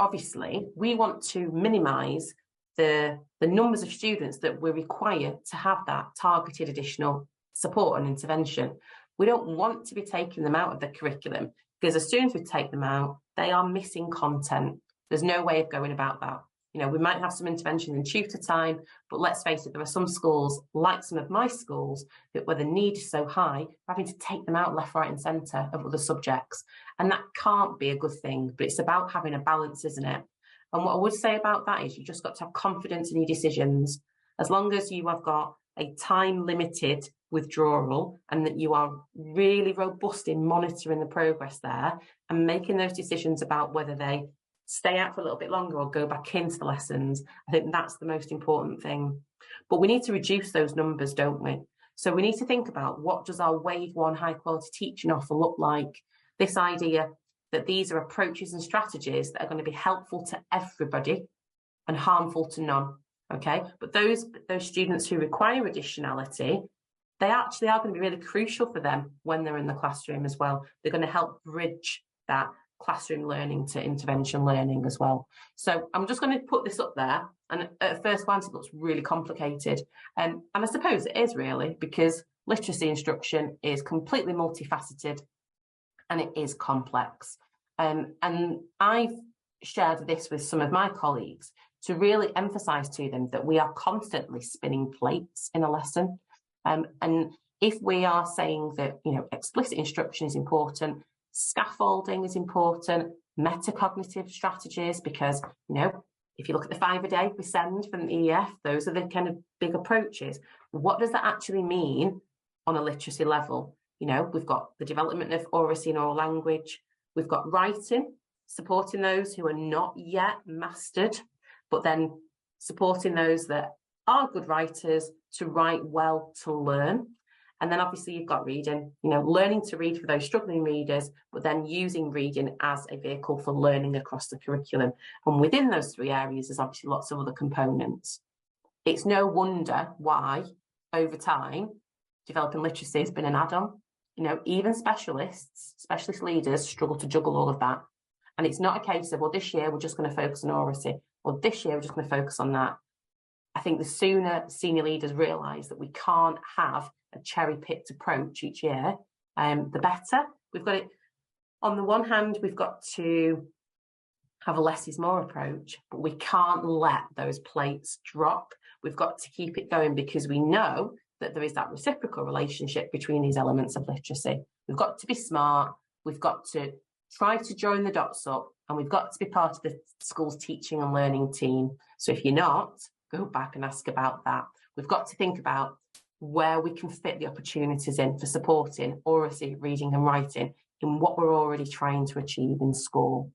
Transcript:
obviously we want to minimise the numbers of students that we require to have that targeted additional support and intervention. We don't want to be taking them out of the curriculum, because as soon as we take them out, they are missing content. There's no way of going about that. You know, we might have some intervention in tutor time, but let's face it, there are some schools, like some of my schools, that where the need is so high, we're having to take them out left, right and centre of other subjects. And that can't be a good thing, but it's about having a balance, isn't it? And what I would say about that is you just got to have confidence in your decisions. As long as you have got a time limited withdrawal and that you are really robust in monitoring the progress there and making those decisions about whether they stay out for a little bit longer or go back into the lessons, I think that's the most important thing. But we need to reduce those numbers, don't we? So we need to think about, what does our wave one high quality teaching offer look like? This idea that these are approaches and strategies that are going to be helpful to everybody and harmful to none. Okay, but those students who require additionality, they actually are going to be really crucial for them when they're in the classroom as well. They're going to help bridge that classroom learning to intervention learning as well. So I'm just going to put this up there, and at first glance it looks really complicated, and I suppose it is really, because literacy instruction is completely multifaceted and it is complex. And I've shared this with some of my colleagues to really emphasise to them that we are constantly spinning plates in a lesson. And if we are saying that, you know, explicit instruction is important, scaffolding is important, metacognitive strategies, because, you know, if you look at the 5 a day we send from the EF, those are the kind of big approaches. What does that actually mean on a literacy level? You know, we've got the development of oracy and oral language, we've got writing, supporting those who are not yet mastered, but then supporting those that are good writers to write well to learn. And then obviously you've got reading, you know, learning to read for those struggling readers, but then using reading as a vehicle for learning across the curriculum. And within those 3 areas, there's obviously lots of other components. It's no wonder why, over time, developing literacy has been an add-on. You know, even specialist leaders struggle to juggle all of that. And it's not a case of, well, this year we're just going to focus on oracy, or this year we're just going to focus on that. I think the sooner senior leaders realise that we can't have a cherry-picked approach each year, the better. We've got it, on the one hand, we've got to have a less is more approach, but we can't let those plates drop. We've got to keep it going, because we know that there is that reciprocal relationship between these elements of literacy. We've got to be smart, we've got to try to join the dots up, and we've got to be part of the school's teaching and learning team. So if you're not, go back and ask about that. We've got to think about where we can fit the opportunities in for supporting oracy, reading and writing in what we're already trying to achieve in school.